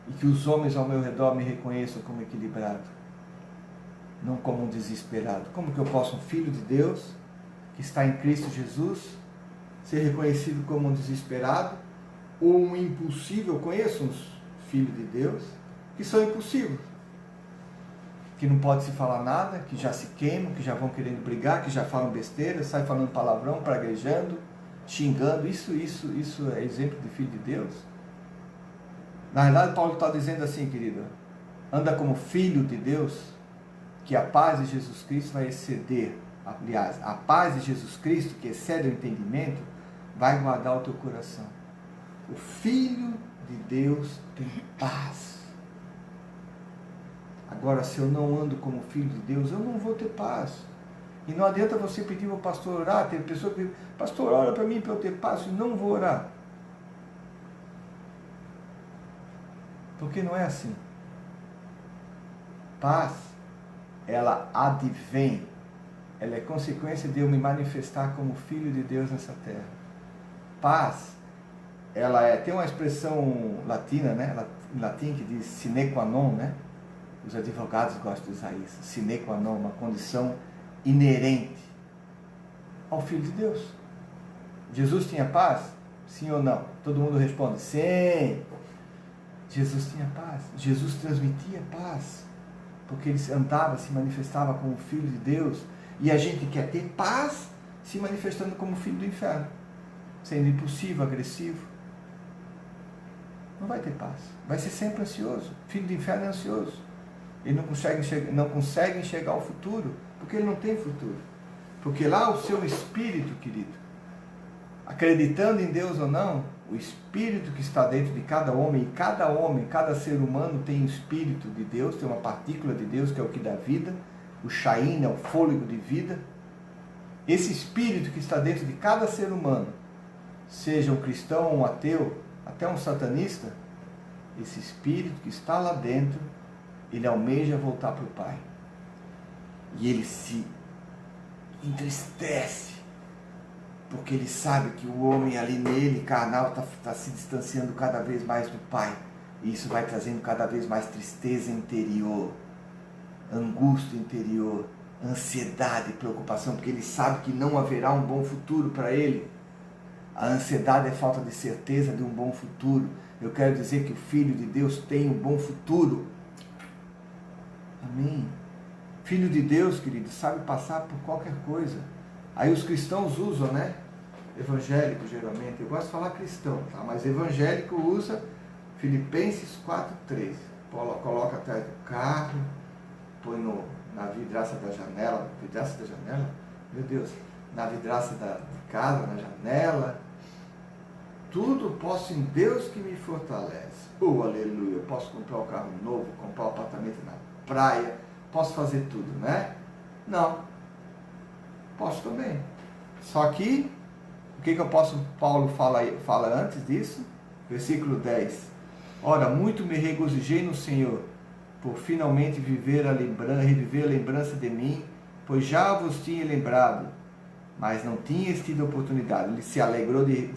E que os homens ao meu redor me reconheçam como equilibrado. Não como um desesperado. Como que eu posso, um filho de Deus, que está em Cristo Jesus, ser reconhecido como um desesperado ou um impulsivo? Eu conheço uns filhos de Deus que são impulsivos, que não pode se falar nada, que já se queimam, que já vão querendo brigar, que já falam besteira, saem falando palavrão, praguejando, xingando. Isso é exemplo de filho de Deus? Na verdade, Paulo está dizendo assim, querido, anda como filho de Deus, que a paz de Jesus Cristo vai exceder, aliás, a paz de Jesus Cristo, que excede o entendimento, vai guardar o teu coração. O Filho de Deus tem paz. Agora, se eu não ando como filho de Deus, eu não vou ter paz. E não adianta você pedir para o pastor orar. Tem pessoa que diz, pastor, ora para mim para eu ter paz. Eu não vou orar. Porque não é assim. Paz, ela advém, ela é consequência de eu me manifestar como filho de Deus nessa terra. Paz, ela tem uma expressão latina, né? Em latim, que diz sine qua non, né? Os advogados gostam de usar isso. Sine qua non, uma condição inerente ao Filho de Deus. Jesus tinha paz? Sim ou não? Todo mundo responde, sim. Jesus tinha paz. Jesus transmitia paz. Porque ele andava, se manifestava como Filho de Deus. E a gente quer ter paz se manifestando como filho do inferno. Sendo impulsivo, agressivo. Não vai ter paz. Vai ser sempre ansioso. Filho do inferno é ansioso. Ele não consegue enxergar o futuro. Porque ele não tem futuro. Porque lá o seu espírito, querido, acreditando em Deus ou não, o espírito que está dentro de cada homem, cada ser humano tem o espírito de Deus, tem uma partícula de Deus que é o que dá vida, o Shain é o fôlego de vida. Esse espírito que está dentro de cada ser humano, seja um cristão ou um ateu, até um satanista, esse espírito que está lá dentro, ele almeja voltar para o Pai. E ele se entristece, porque ele sabe que o homem ali nele, carnal, está se distanciando cada vez mais do Pai. E isso vai trazendo cada vez mais tristeza interior, angústia interior, ansiedade e preocupação, porque ele sabe que não haverá um bom futuro para ele. A ansiedade é falta de certeza de um bom futuro. Eu quero dizer que o Filho de Deus tem um bom futuro. Amém. Filho de Deus, querido, sabe passar por qualquer coisa. Aí os cristãos usam, né? Evangélico, geralmente. Eu gosto de falar cristão, tá? Mas evangélico usa Filipenses 4:3. Coloca atrás do carro, põe na vidraça da janela. Vidraça da janela? Meu Deus. Na vidraça da casa, na janela. Tudo posso em Deus que me fortalece. Oh, aleluia. Eu posso comprar um carro novo, comprar um apartamento na praia. Posso fazer tudo, né? Não. Posso também. Só que, o que o apóstolo Paulo fala antes disso? Versículo 10. Ora, muito me regozijei no Senhor, por finalmente reviver a lembrança de mim, pois já vos tinha lembrado, mas não tinhas tido oportunidade. Ele se alegrou de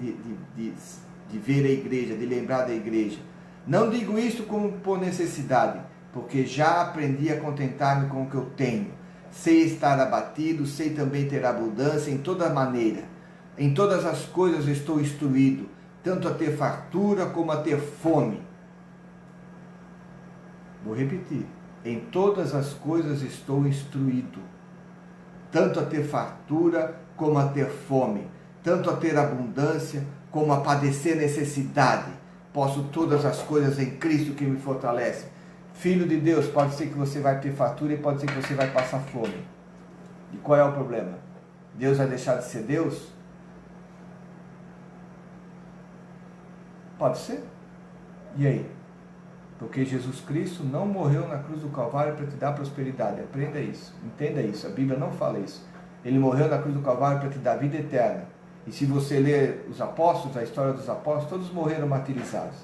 ver a igreja, de lembrar da igreja. Não digo isto como por necessidade, porque já aprendi a contentar-me com o que eu tenho. Sei estar abatido, sei também ter abundância em toda maneira. Em todas as coisas estou instruído, tanto a ter fartura como a ter fome. Vou repetir. Em todas as coisas estou instruído, tanto a ter fartura como a ter fome, tanto a ter abundância como a padecer necessidade. Posso todas as coisas em Cristo que me fortalece. Filho de Deus, pode ser que você vai ter fartura e pode ser que você vai passar fome. E qual é o problema? Deus vai deixar de ser Deus? Pode ser. E aí? Porque Jesus Cristo não morreu na cruz do Calvário para te dar prosperidade. Aprenda isso, entenda isso. A Bíblia não fala isso. Ele morreu na cruz do Calvário para te dar vida eterna. E se você ler os apóstolos, a história dos apóstolos, todos morreram martirizados.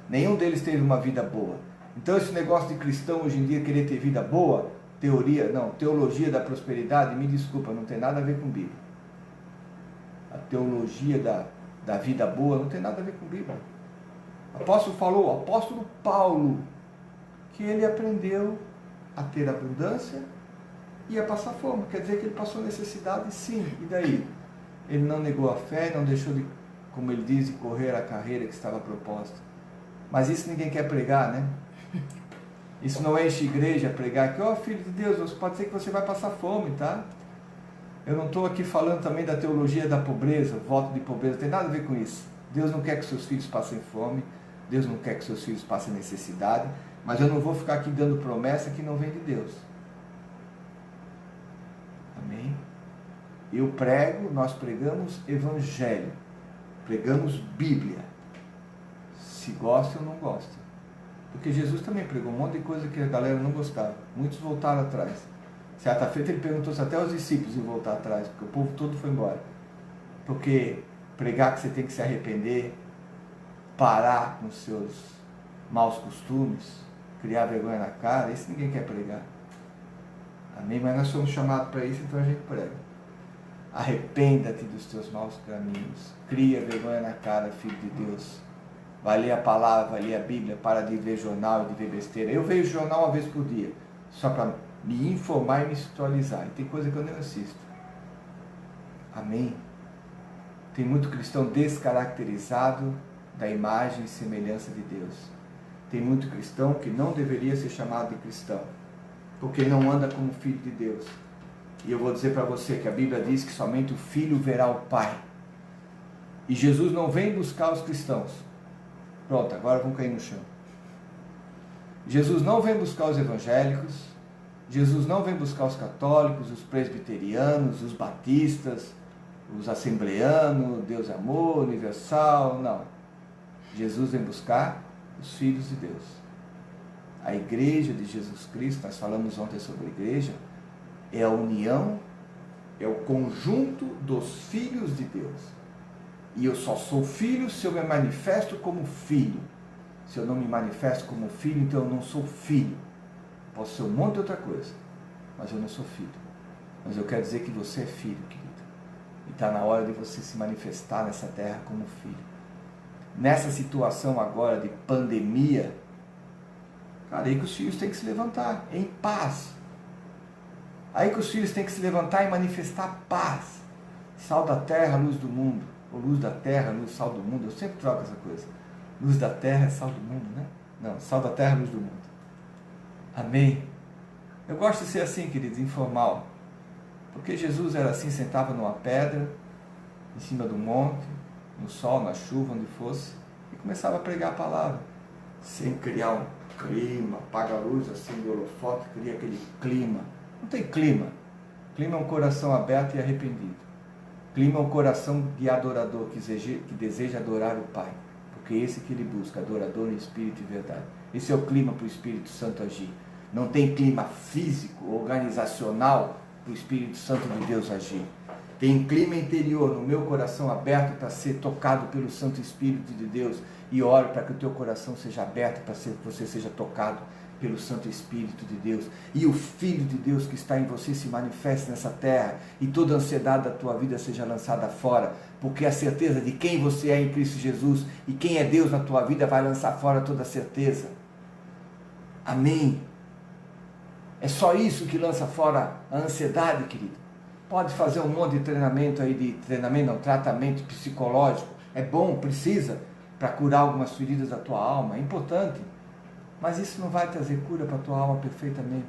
Nenhum deles teve uma vida boa. Então esse negócio de cristão hoje em dia querer ter vida boa, teologia da prosperidade, me desculpa, não tem nada a ver com Bíblia. A teologia da vida boa não tem nada a ver com Bíblia. O apóstolo Paulo, que ele aprendeu a ter abundância e a passar fome. Quer dizer que ele passou necessidade, sim. E daí? Ele não negou a fé, não deixou de, como ele diz, de correr a carreira que estava proposta. Mas isso ninguém quer pregar, né? Isso não enche igreja pregar que, filho de Deus, pode ser que você vai passar fome, tá? Eu não estou aqui falando também da teologia da pobreza, voto de pobreza, não tem nada a ver com isso. Deus não quer que seus filhos passem fome, Deus não quer que seus filhos passem necessidade, mas eu não vou ficar aqui dando promessa que não vem de Deus. Amém? Nós pregamos evangelho, pregamos Bíblia, se gosta ou não gosta. Porque Jesus também pregou um monte de coisa que a galera não gostava, muitos voltaram atrás. Certa feita ele perguntou se até os discípulos iam voltar atrás, porque o povo todo foi embora. Porque pregar que você tem que se arrepender, parar com seus maus costumes, criar vergonha na cara, isso ninguém quer pregar. Amém? Mas nós somos chamados para isso, então a gente prega. Arrependa-te dos teus maus caminhos, cria vergonha na cara, filho de Deus. Vai ler a palavra, vai ler a Bíblia, para de ver jornal e de ver besteira. Eu vejo jornal uma vez por dia, só para me informar e me atualizar. E tem coisa que eu nem assisto. Amém? Tem muito cristão descaracterizado da imagem e semelhança de Deus. Tem muito cristão que não deveria ser chamado de cristão, porque não anda como filho de Deus. E eu vou dizer para você que a Bíblia diz que somente o filho verá o Pai. E Jesus não vem buscar os cristãos. Pronto, agora vão cair no chão. Jesus não vem buscar os evangélicos, Jesus não vem buscar os católicos, os presbiterianos, os batistas, os assembleanos, Deus é amor, universal, não. Jesus vem buscar os filhos de Deus. A igreja de Jesus Cristo, nós falamos ontem sobre a igreja, é a união, é o conjunto dos filhos de Deus. E eu só sou filho se eu me manifesto como filho. Se eu não me manifesto como filho, então eu não sou filho. Posso ser um monte de outra coisa, mas eu não sou filho. Mas eu quero dizer que você é filho, querido. E está na hora de você se manifestar nessa terra como filho. Nessa situação agora de pandemia, cara, aí que os filhos têm que se levantar em paz. Aí que os filhos têm que se levantar e manifestar paz. Sal da terra, luz do mundo. Ou luz da terra, luz sal do mundo. Eu sempre troco essa coisa. Luz da terra é sal do mundo, né? Não, sal da terra, luz do mundo. Amém? Eu gosto de ser assim, queridos, informal. Porque Jesus era assim, sentava numa pedra, em cima do monte, no sol, na chuva, onde fosse, e começava a pregar a palavra. Sem criar um clima, apaga a luz assim do holofote, cria aquele clima. Não tem clima. Clima é um coração aberto e arrependido. Clima é um coração de adorador que deseja adorar o Pai. Porque é esse que ele busca, adorador em espírito e verdade. Esse é o clima para o Espírito Santo agir. Não tem clima físico, organizacional para o Espírito Santo de Deus agir. Tem clima interior no meu coração aberto para ser tocado pelo Santo Espírito de Deus. E oro para que o teu coração seja aberto para que você seja tocado pelo Santo Espírito de Deus. E o Filho de Deus que está em você se manifeste nessa terra. E toda a ansiedade da tua vida seja lançada fora. Porque a certeza de quem você é em Cristo Jesus e quem é Deus na tua vida vai lançar fora toda a certeza. Amém. É só isso que lança fora a ansiedade, querido. Pode fazer um monte de treinamento aí, tratamento psicológico. É bom, precisa, para curar algumas feridas da tua alma, é importante. Mas isso não vai trazer cura para a tua alma perfeitamente.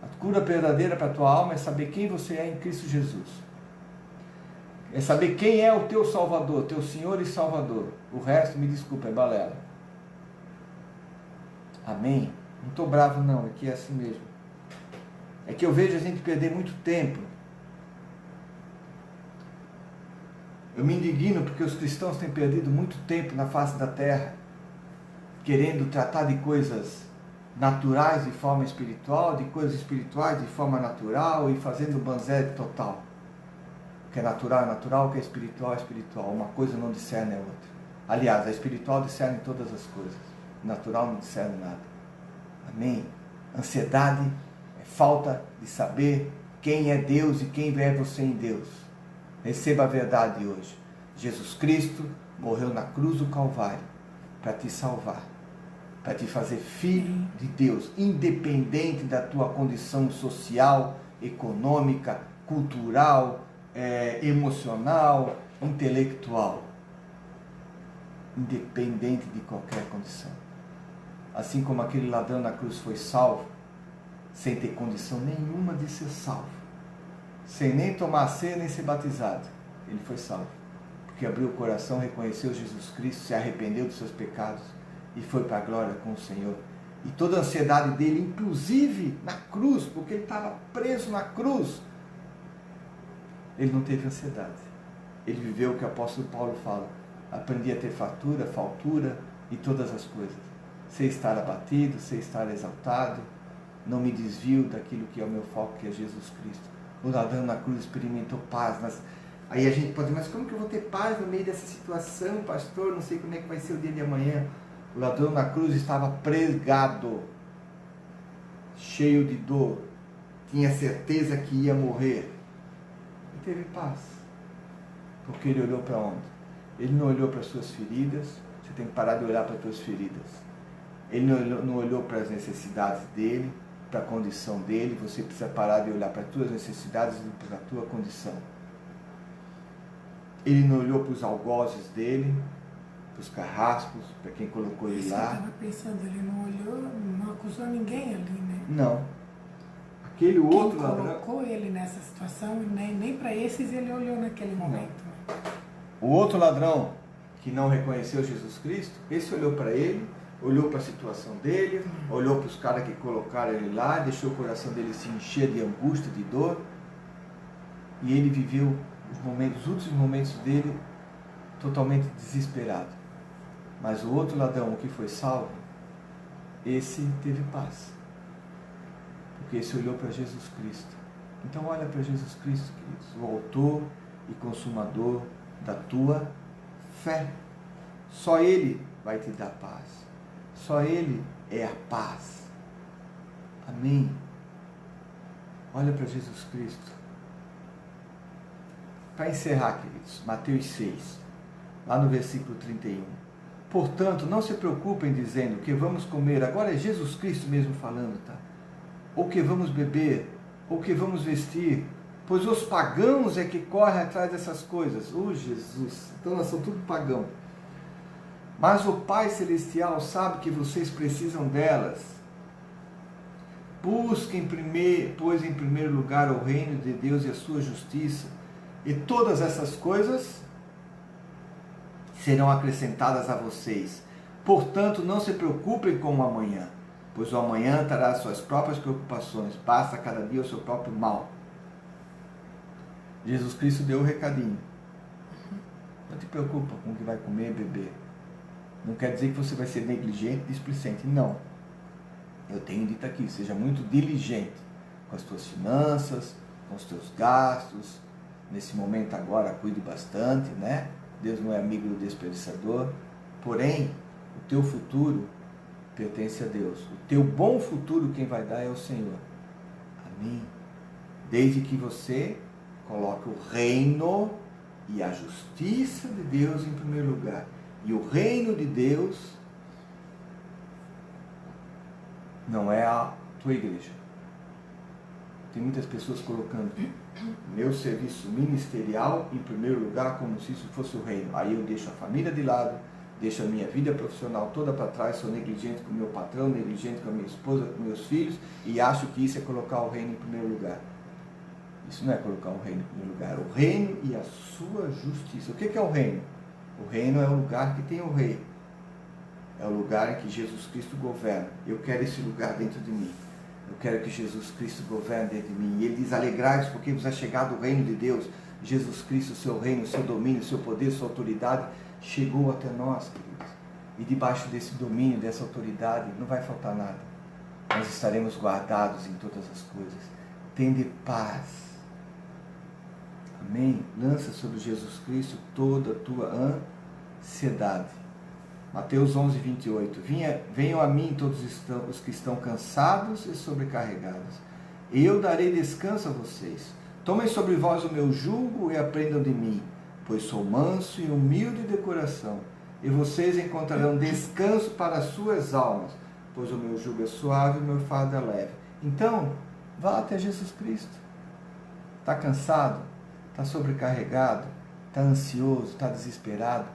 A cura verdadeira para a tua alma é saber quem você é em Cristo Jesus. É saber quem é o teu Salvador, teu Senhor e Salvador. O resto, me desculpa, é balela. Amém? Não estou bravo não, é que é assim mesmo. É que eu vejo a gente perder muito tempo. Eu me indigno porque os cristãos têm perdido muito tempo na face da terra, querendo tratar de coisas naturais de forma espiritual, de coisas espirituais de forma natural e fazendo banzé total. O que é natural, o que é espiritual. Uma coisa não discerne a outra. Aliás, a espiritual discerne todas as coisas. O natural não discerne nada. Amém? Ansiedade é falta de saber quem é Deus e quem é você em Deus. Receba a verdade hoje. Jesus Cristo morreu na cruz do Calvário para te salvar, para te fazer filho de Deus, independente da tua condição social, econômica, cultural, emocional, intelectual. Independente de qualquer condição. Assim como aquele ladrão na cruz foi salvo, sem ter condição nenhuma de ser salvo, sem nem tomar a ceia, nem ser batizado, ele foi salvo. Porque abriu o coração, reconheceu Jesus Cristo, se arrependeu dos seus pecados e foi para a glória com o Senhor. E toda a ansiedade dele, inclusive na cruz, porque ele estava preso na cruz, ele não teve ansiedade. Ele viveu o que o apóstolo Paulo fala: aprendi a ter fartura, faltura e todas as coisas. Sei estar abatido, sei estar exaltado, não me desvio daquilo que é o meu foco, que é Jesus Cristo. O ladrão na cruz experimentou paz. Aí a gente pode dizer, mas como que eu vou ter paz no meio dessa situação, pastor? Não sei como é que vai ser o dia de amanhã. O ladrão na cruz estava pregado, cheio de dor, tinha certeza que ia morrer. E teve paz. Porque ele olhou para onde? Ele não olhou para as suas feridas. Você tem que parar de olhar para as suas feridas. Ele não olhou para as necessidades dele, para a condição dele. Você precisa parar de olhar para as tuas necessidades e para a tua condição. Ele não olhou para os algozes dele, para os carrascos, para quem colocou ele lá. Eu estava pensando, ele não olhou, não acusou ninguém ali, né? Não. Aquele outro ladrão... colocou ele nessa situação, nem para esses ele olhou naquele momento. O outro ladrão que não reconheceu Jesus Cristo, esse olhou para ele, olhou para a situação dele, olhou para os caras que colocaram ele lá, deixou o coração dele se encher de angústia, de dor, e ele viveu os últimos momentos dele totalmente desesperado. Mas o outro ladrão, o que foi salvo, esse teve paz, porque esse olhou para Jesus Cristo. Então olha para Jesus Cristo, queridos, o autor e consumador da tua fé. Só Ele vai te dar paz. Só Ele é a paz. Amém? Olha para Jesus Cristo. Para encerrar, queridos, Mateus 6, lá no versículo 31. Portanto, não se preocupem dizendo que vamos comer, agora é Jesus Cristo mesmo falando, tá? Ou que vamos beber, ou que vamos vestir. pois os pagãos é que correm atrás dessas coisas. Jesus, então nós somos tudo pagão. Mas o Pai Celestial sabe que vocês precisam delas. Busquem pois em primeiro lugar o reino de Deus e a sua justiça, e todas essas coisas serão acrescentadas a vocês. Portanto, não se preocupem com o amanhã, pois o amanhã trará suas próprias preocupações. Basta cada dia o seu próprio mal. Jesus Cristo deu o recadinho. Não te preocupa com o que vai comer e beber. Não quer dizer que você vai ser negligente, displicente. Não. Eu tenho dito aqui, seja muito diligente com as tuas finanças, com os teus gastos. Nesse momento agora, cuide bastante, né? Deus não é amigo do desperdiçador. Porém, o teu futuro pertence a Deus. O teu bom futuro quem vai dar é o Senhor. Amém? Desde que você coloque o reino e a justiça de Deus em primeiro lugar. E o reino de Deus não é a tua igreja. Tem muitas pessoas colocando meu serviço ministerial em primeiro lugar como se isso fosse o reino. Aí eu deixo a família de lado, deixo a minha vida profissional toda para trás, sou negligente com o meu patrão, negligente com a minha esposa, com meus filhos, e acho que isso é colocar o reino em primeiro lugar. Isso não é colocar o reino em primeiro lugar. O reino e a sua justiça. O que é o reino? O reino é o lugar que tem o rei. É o lugar em que Jesus Cristo governa. Eu quero esse lugar dentro de mim. Eu quero que Jesus Cristo governe dentro de mim. E ele diz, alegrai-vos porque vos é chegado o reino de Deus. Jesus Cristo, o seu reino, o seu domínio, o seu poder, sua autoridade chegou até nós, queridos. E debaixo desse domínio, dessa autoridade, não vai faltar nada. Nós estaremos guardados em todas as coisas. Tende paz. Amém? Lança sobre Jesus Cristo toda a tua ansiedade. Mateus 11, 28. Venham a mim todos os que estão cansados e sobrecarregados. Eu darei descanso a vocês. Tomem sobre vós o meu jugo e aprendam de mim, pois sou manso e humilde de coração. E vocês encontrarão descanso para as suas almas, pois o meu jugo é suave e o meu fardo é leve. Então, vá até Jesus Cristo. Está cansado? Está sobrecarregado? Está ansioso? Está desesperado?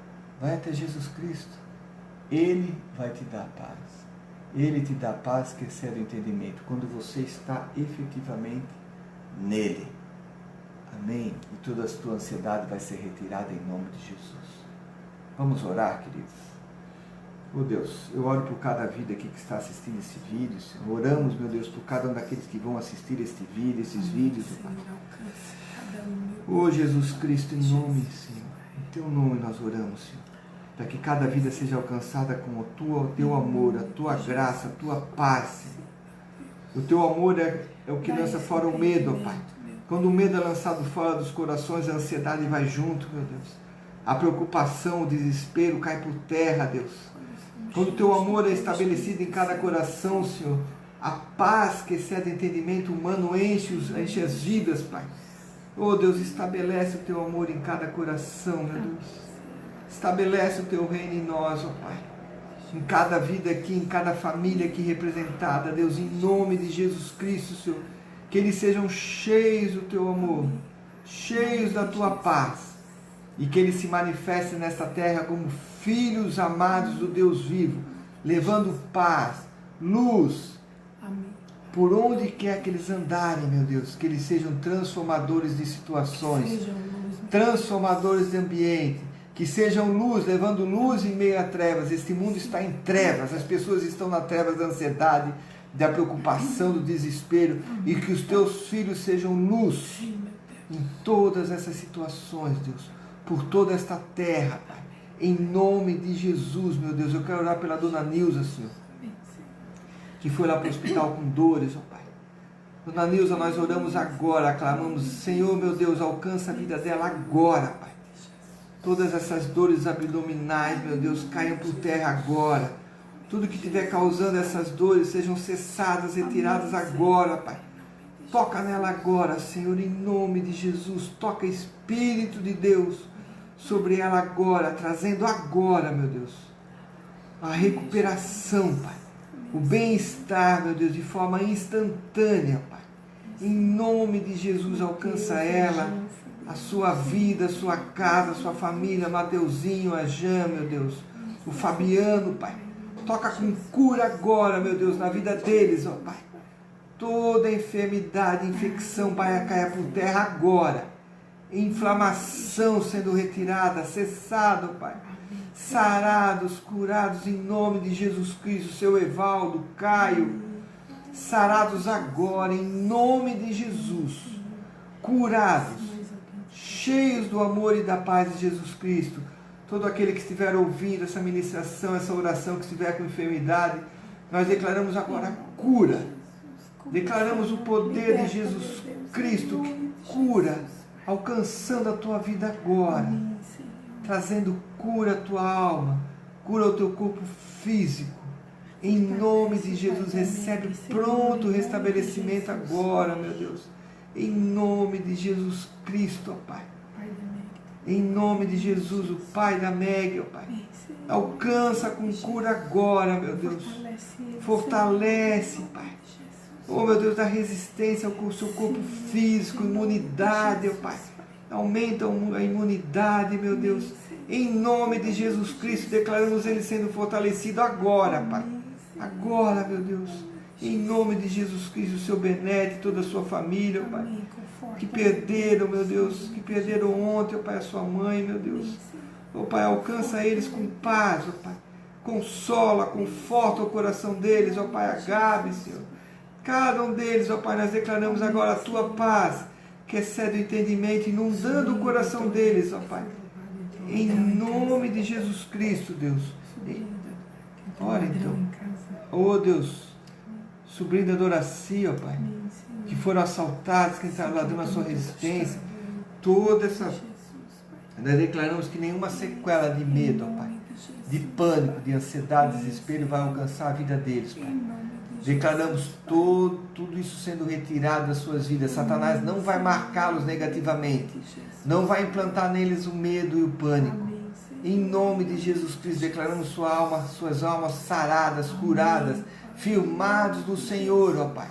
Vai até Jesus Cristo. Ele vai te dar paz. Ele te dá paz que excede o entendimento, quando você está efetivamente nele. Amém? E toda a tua ansiedade vai ser retirada em nome de Jesus. Vamos orar, queridos? Oh Deus, eu oro por cada vida aqui que está assistindo esse vídeo, Senhor. Oramos, meu Deus, por cada um daqueles que vão assistir este vídeo, esses vídeos. Oh Jesus Cristo, em nome, Senhor, em teu nome nós oramos, Senhor, para que cada vida seja alcançada com o teu amor, a tua graça, a tua paz, Senhor. O teu amor é o que lança fora o medo, ó Pai. Quando o medo é lançado fora dos corações, a ansiedade vai junto, meu Deus. A preocupação, o desespero cai por terra, Deus. Quando o teu amor é estabelecido em cada coração, Senhor, a paz que excede o entendimento humano enche as vidas, Pai. Oh Deus, estabelece o teu amor em cada coração, meu Deus. Estabelece o teu reino em nós, ó Pai. Em cada vida aqui, em cada família aqui representada, Deus, em nome de Jesus Cristo, Senhor. Que eles sejam cheios do teu amor, cheios da tua paz. E que eles se manifestem nesta terra como filhos amados do Deus vivo, levando paz, luz. Amém. Por onde quer que eles andarem, meu Deus, que eles sejam transformadores de situações, transformadores de ambiente, que sejam luz, levando luz em meio a trevas. Este mundo está em trevas, as pessoas estão nas trevas da ansiedade, da preocupação, do desespero, e que os teus filhos sejam luz em todas essas situações, Deus, por toda esta terra, Pai. Em nome de Jesus, meu Deus, eu quero orar pela dona Nilza, Senhor, que foi lá para o hospital com dores, ó Pai. Dona Nilza, nós oramos agora, clamamos, Senhor, meu Deus, alcança a vida dela agora, Pai. Todas essas dores abdominais, meu Deus, caiam por terra agora. Tudo que estiver causando essas dores sejam cessadas, retiradas agora, Pai. Toca nela agora, Senhor, em nome de Jesus. Toca, Espírito de Deus, sobre ela agora, trazendo agora, meu Deus, a recuperação, Pai. O bem-estar, meu Deus, de forma instantânea, Pai. Em nome de Jesus, alcança ela, a sua vida, a sua casa, a sua família, Mateuzinho, a Jean, meu Deus, o Fabiano, Pai. Toca com cura agora, meu Deus, na vida deles, ó Pai. Toda enfermidade, infecção, Pai, caia por terra agora. Inflamação sendo retirada, cessado, Pai. Sarados, curados em nome de Jesus Cristo, seu Evaldo, Caio, sarados agora em nome de Jesus, curados, cheios do amor e da paz de Jesus Cristo. Todo aquele que estiver ouvindo essa ministração, essa oração, que estiver com enfermidade, nós declaramos agora cura, declaramos o poder de Jesus Cristo que cura, alcançando a tua vida agora, trazendo cura à tua alma, cura ao teu corpo físico. Em nome de Jesus, recebe pronto restabelecimento agora, meu Deus. Em nome de Jesus Cristo, ó Pai. Em nome de Jesus, o Pai da Meg, ó Pai. Alcança com cura agora, meu Deus. Fortalece, Pai. Oh, meu Deus, dá resistência ao seu corpo físico, imunidade, ó Pai. Aumenta a imunidade, meu Deus. Em nome de Jesus Cristo, declaramos ele sendo fortalecido agora, Pai. Agora, meu Deus. Em nome de Jesus Cristo, o seu Benete, toda a sua família, Pai. Que perderam, meu Deus, que perderam ontem, ó Pai, a sua mãe, meu Deus. Ó Pai, alcança eles com paz, ó Pai. Consola, conforta o coração deles, ó Pai, a Gabi, Senhor. Cada um deles, ó Pai, nós declaramos agora a tua paz, que excede o entendimento, inundando o coração deles, ó Pai. Em nome de Jesus Cristo, Deus. Ora então. Oh Deus, sobrinho da Doraci, ó Pai, que foram assaltados, que entraram lá dando a sua resistência, toda essa... Nós declaramos que nenhuma sequela de medo, ó Pai, de pânico, de ansiedade, desespero vai alcançar a vida deles, Pai. Declaramos tudo isso sendo retirado das suas vidas. Satanás não vai marcá-los negativamente, não vai implantar neles o medo e o pânico. Em nome de Jesus Cristo, declaramos suas almas saradas, curadas, firmados no Senhor, ó Pai.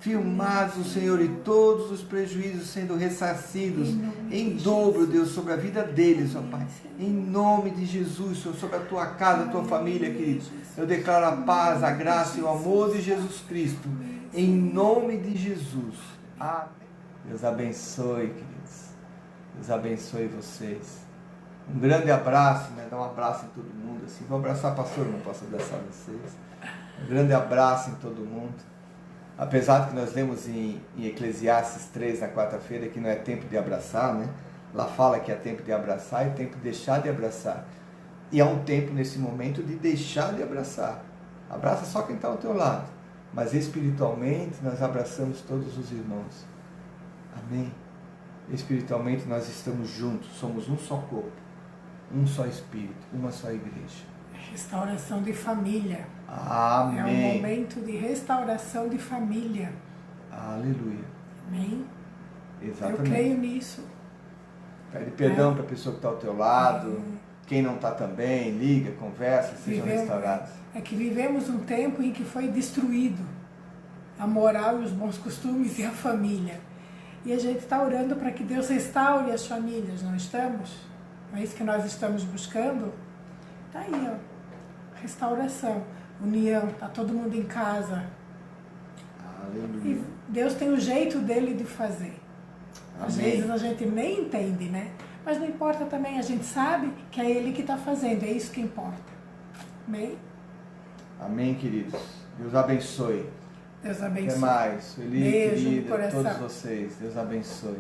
Firmados no Senhor, e todos os prejuízos sendo ressarcidos em dobro, Deus, sobre a vida deles, ó Pai. Em nome de Jesus, Senhor, sobre a tua casa, a tua família, querido. Eu declaro a paz, a graça e o amor de Jesus Cristo. Em nome de Jesus. Amém. Deus abençoe, queridos. Deus abençoe vocês. Um grande abraço, né? Dá um abraço em todo mundo. Assim. Vou abraçar, pastor, não posso abraçar vocês. Um grande abraço em todo mundo. Apesar de que nós lemos em Eclesiastes 3 na quarta-feira que não é tempo de abraçar, né? Lá fala que é tempo de abraçar e tempo de deixar de abraçar. E há um tempo nesse momento de deixar de abraçar. Abraça só quem está ao teu lado. Mas espiritualmente nós abraçamos todos os irmãos. Amém? Espiritualmente nós estamos juntos, somos um só corpo, um só espírito, uma só igreja. Restauração de família. Amém. É um momento de restauração de família. Aleluia. Amém? Exatamente. Eu creio nisso. Pede perdão para a pessoa que está ao teu lado. Quem não está também, liga, conversa, sejam restaurados. É que vivemos um tempo em que foi destruído a moral e os bons costumes e a família. E a gente está orando para que Deus restaure as famílias, não estamos? Não é isso que nós estamos buscando? Está aí, ó. Restauração, união, está todo mundo em casa. Aleluia. E Deus tem o jeito dele de fazer. Às vezes a gente nem entende, né? Mas não importa também, a gente sabe que é Ele que está fazendo, é isso que importa. Amém? Amém, queridos. Deus abençoe. Deus abençoe. Até mais. Feliz, beijo querida, no coração. Todos vocês. Deus abençoe.